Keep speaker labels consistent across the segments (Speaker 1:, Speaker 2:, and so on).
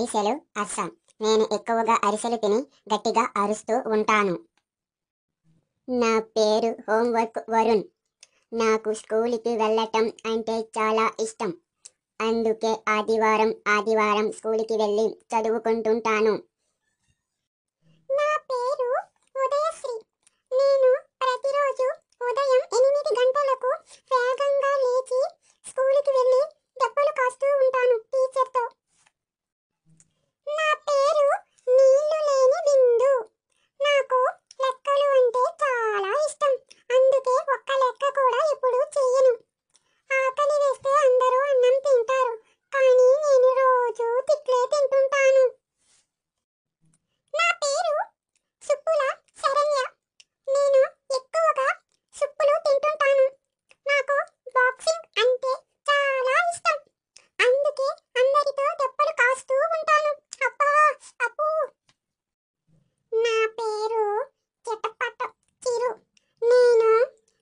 Speaker 1: అరిసెలు అస్సాం. నేను ఎక్కువగా అరిసెలు తిని గట్టిగా అరుస్తూ ఉంటాను. నా పేరు హోంవర్క్ వరుణ్. నాకు స్కూల్కి వెళ్ళటం అంటే చాలా ఇష్టం. అందుకే ఆదివారం ఆదివారం స్కూల్కి వెళ్ళి చదువుకుంటుంటాను. నా పేరు ఉదయశ్రీ. నేను ప్రతిరోజు ఉదయం 8 గంటలకు వేగంగా లేచి స్కూల్కి వెళ్ళి దెబ్బలు కాస్తూ ఉంటాను టీచర్తో. నా పేరు నీళ్లు లేని బిందు. నాకు లెక్కలు అంటే చాలా ఇష్టం. అందుకే ఒక్క లెక్క కూడా ఎప్పుడూ చెయ్యను. ఆకలి వేస్తే అందరూ అన్నం తింటారు, కానీ నేను రోజు తిట్లే తింటుంటాను. నా పేరు సుప్పుల శరణ్య. నేను ఎక్కువగా సుప్పులు తింటుంటాను. నాకు బాక్సింగ్ అంటే చాలా ఇష్టం. అందుకే అందరితో దెబ్బలు కాస్తూ ఉంటాను. అబ్బా అప్పు. నా పేరు చిటపట చిరు. నేను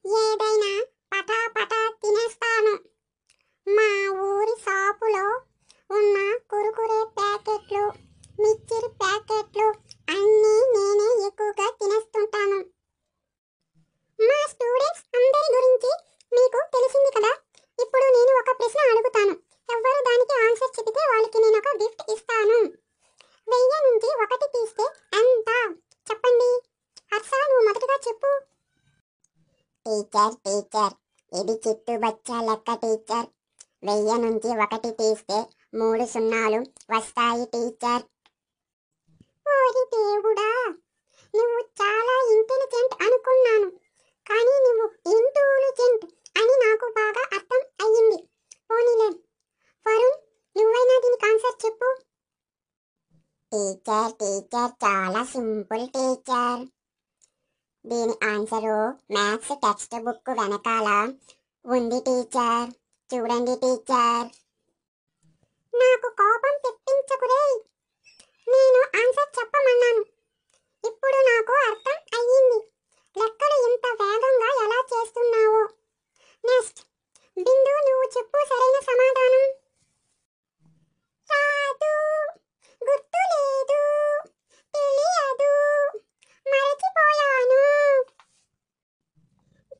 Speaker 1: ఏదైనా పటాపటా తినేస్తాను. మా ఊరి షాపులో ఉన్న కురుకురే ప్యాకెట్లు, మిక్చర్ ప్యాకెట్లు అన్నీ నేనే ఎక్కువగా తినేస్తుంటాను. మా స్టూడెంట్స్ అందరి గురించి మీకు తెలిసింది కదా. ఇప్పుడు నేను ఒక ప్రశ్న అడుగుతాను. ఎవరు దానికి ఆన్సర్ చెబితే వాళ్ళకి నేను ఒక గిఫ్ట్ ఇస్తాను. 1000 నుంచి 1 తీస్తే ఎంత? చెప్పండి. హర్ష, నువ్వు మొదటగా చెప్పు. టీచర్, ఇది చిట్టు బచ్చా లెక్క టీచర్. 1000 నుంచి 1 తీస్తే 3 సున్నాలు వస్తాయి టీచర్. ఓరి దేవుడా, నువ్వు చాలా ఇంటెలిజెంట్ అనుకున్నాను, కానీ నువ్వు ఇంటెలిజెంట్ అని నాకు బాగా అర్థం అయ్యింది. పోనీలే. వరుణ్, నువ్వైనా దీనికి ఆన్సర్ చెప్పు. టీచర్, చాలా సింపుల్ టీచర్. దీని ఆన్సరు మ్యాథ్స్ టెక్స్ట్ బుక్ వెనకాల ఉంది టీచర్. చూడండి టీచర్. నాకు కోపం తెప్పించకురే. నేను ఆన్సర్ చెప్పమన్నాను. ఇప్పుడు నాకు అర్థం అయ్యింది లెక్కలు ఇంత వేగంగా ఎలా చేస్తున్నావో. నెక్స్ట్ బిందు, నువ్వు చెప్పు సరైన సమాధానం. రాదు, గుర్తు లేదు, తెలియదు, మరచిపోయాను.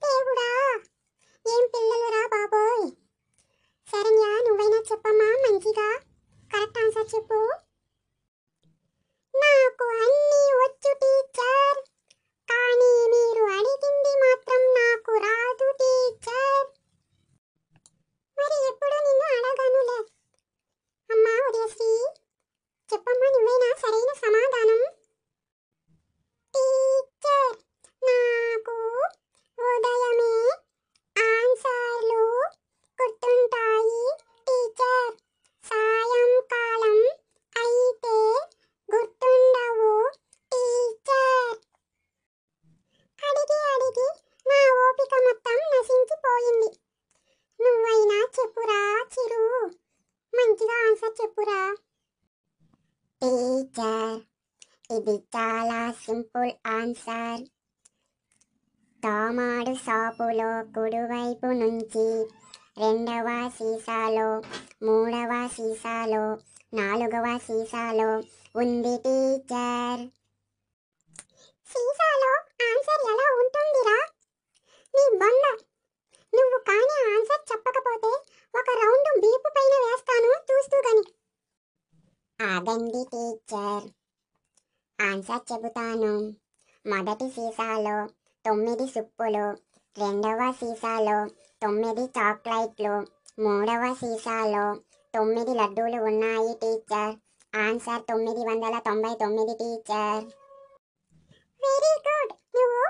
Speaker 1: దేవుడా, ఏం పిల్లలురా బాబోయ్. శరణ్య, నువ్వైనా చెప్పమ్మా మంచిగా. కరెక్ట్ ఆన్సర్ చెప్పు. నాకు అన్నీ వచ్చు టీచర్, కానీ మీరు అడిగింది మాత్రం నాకు రాదు టీచర్. మరి ఎప్పుడు నిన్ను అడగనులే. అమ్మా ఉదయశ్రీ, చెప్పమ్మా నువ్వైనా సరైన సమాధానం. టీచర్, నాకు ఉదయమే ఆన్సర్లు గుర్తుంటాయి టీచర్. సాయంకాలం అయితే గుర్తుండవు టీచర్. అడిగి నా ఓపిక మొత్తం నశించిపోయింది. నువ్వైనా చెప్పురా చిరు, మంచిగా ఆన్సర్ చెప్పురా. టీచర్, ఇది చాలా సింపుల్ ఆన్సర్. తోమాడు షాపులో కుడివైపు నుంచి 2వ సీసాలో, 3వ సీసాలో, 4వ సీసాలో ఉంది టీచర్. సీసాలో ఆన్సర్ ఎలా ఉంటుందిరా నీ బొంద. నువ్వు కానీ ఆన్సర్ చెప్పకపోతే ఒక రౌండ్ బీపు పైన వేస్తాను చూస్తూ గని. ఆగండి టీచర్, ఆన్సర్ చెబుతాను. మొదటి సీసాలో 9 సుప్పులు, 2వ సీసాలో 9 చాక్లెట్లు, 3వ సీసాలో 9 లడ్డూలు ఉన్నాయి teacher. Answer 999 teacher. Very good, నువ్వు